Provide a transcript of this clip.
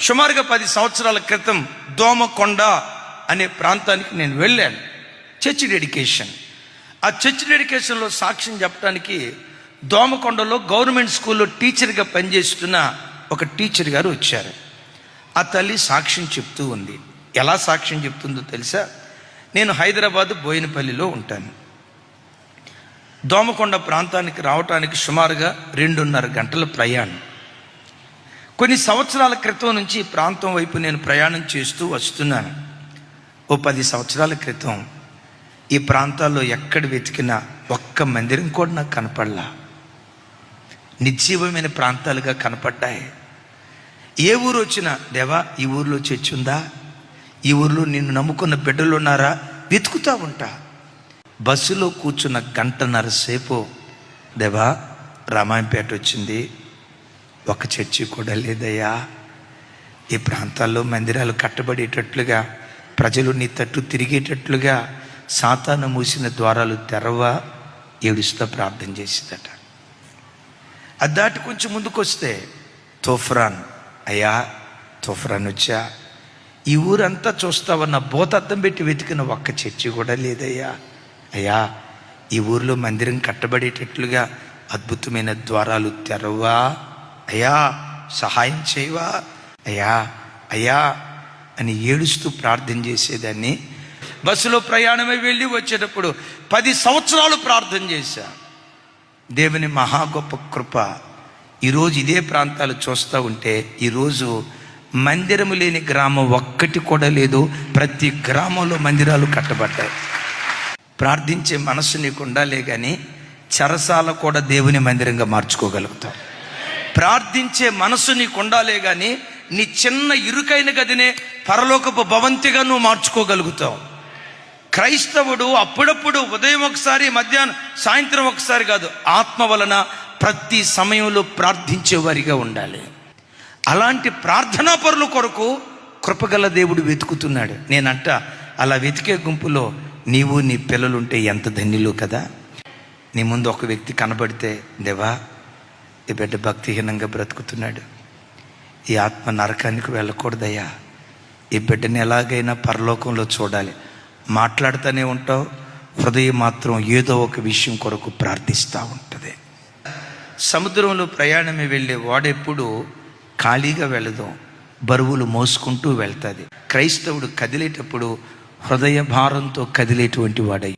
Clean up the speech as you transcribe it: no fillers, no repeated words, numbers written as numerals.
సుమారుగా 10 సంవత్సరాల క్రితం దోమకొండ అనే ప్రాంతానికి నేను వెళ్ళాను. Church dedication. ఆ చర్చ్ డెడికేషన్లో సాక్ష్యం చెప్పడానికి దోమకొండలో గవర్నమెంట్ స్కూల్లో టీచర్గా పనిచేస్తున్న ఒక టీచర్ గారు వచ్చారు. ఆ తల్లి సాక్ష్యం చెప్తూ ఉంది. ఎలా సాక్ష్యం చెప్తుందో తెలుసా? నేను హైదరాబాద్ బోయినపల్లిలో ఉంటాను. దోమకొండ ప్రాంతానికి రావటానికి సుమారుగా 2.5 గంటల ప్రయాణం. కొన్ని సంవత్సరాల క్రితం నుంచి ఈ ప్రాంతం వైపు నేను ప్రయాణం చేస్తూ వస్తున్నాను. ఓ 10 సంవత్సరాల క్రితం ఈ ప్రాంతాల్లో ఎక్కడ వెతికినా ఒక్క మందిరం కూడా నాకు కనపడలా. నిర్జీవమైన ప్రాంతాలుగా కనపడ్డాయి. ఏ ఊరు వచ్చినా, దేవా ఈ ఊరిలో చర్చ్ ఉందా, ఈ ఊరిలో నిన్ను నమ్ముకున్న బిడ్డలు ఉన్నారా, వెతుకుతూ ఉంటా. బస్సులో కూర్చున్న 1.5 గంటల సేపు, దేవా రామాయంపేట వచ్చింది, ఒక చర్చి కూడా లేదయ్యా. ఈ ప్రాంతాల్లో మందిరాలు కట్టబడేటట్లుగా, ప్రజలు నీ తట్టు తిరిగేటట్లుగా సాతాను మూసిన ద్వారాలు తెరవా, ఏడుస్తూ ప్రార్థన చేసిందట. అది దాటి కొంచెం ముందుకు వస్తే తోఫ్రాన్, అయ్యా తోఫ్రాన్ వచ్చా, ఈ ఊరంతా చూస్తావన్న బోతద్దం పెట్టి వెతికిన ఒక్క చర్చి కూడా లేదయ్యా. అయ్యా ఈ ఊరిలో మందిరం కట్టబడేటట్లుగా అద్భుతమైన ద్వారాలు తెరవా, అయ్యా సహాయం చేయవా, అయ్యా అయ్యా అని ఏడుస్తూ ప్రార్థన చేసేదాన్ని. బస్సులో ప్రయాణమై వెళ్ళి వచ్చేటప్పుడు 10 సంవత్సరాలు ప్రార్థన చేశా. దేవుని మహా గొప్ప కృప, ఈరోజు ఇదే ప్రాంతాలు చూస్తూ ఉంటే ఈరోజు మందిరము లేని గ్రామం ఒక్కటి కూడా లేదు. ప్రతి గ్రామంలో మందిరాలు కట్టబడ్డాయి. ప్రార్థించే మనసు నీకు ఉండాలే కానీ చెరసాల కూడా దేవుని మందిరంగా మార్చుకోగలుగుతావు. ప్రార్థించే మనసు నీకు ఉండాలే కానీ నీ చిన్న ఇరుకైన గదినే పరలోకపు భవంతిగా నువ్వు మార్చుకోగలుగుతావు. క్రైస్తవుడు అప్పుడప్పుడు ఉదయం ఒకసారి, మధ్యాహ్నం, సాయంత్రం ఒకసారి కాదు, ఆత్మ వలన ప్రతి సమయంలో ప్రార్థించేవారిగా ఉండాలి. అలాంటి ప్రార్థనా పరుల కొరకు కృపగల దేవుడు వెతుకుతున్నాడు. నేనంట అలా వెతికే గుంపులో నీవు నీ పిల్లలుంటే ఎంత ధన్యులు కదా. నీ ముందు ఒక వ్యక్తి కనబడితే, దేవా ఈ బిడ్డ భక్తిహీనంగా బ్రతుకుతున్నాడు, ఈ ఆత్మ నరకానికి వెళ్ళకూడదయ్యా, ఈ బిడ్డని ఎలాగైనా పరలోకంలో చూడాలి. మాట్లాడుతూనే ఉంటావు, హృదయం మాత్రం ఏదో ఒక విషయం కొరకు ప్రార్థిస్తూ ఉంటుంది. సముద్రంలో ప్రయాణమే వెళ్ళే వాడెప్పుడు ఖాళీగా వెళ్ళదు, బరువులు మోసుకుంటూ వెళ్తుంది. క్రైస్తవుడు కదిలేటప్పుడు హృదయ భారంతో కదిలేటువంటి వాడై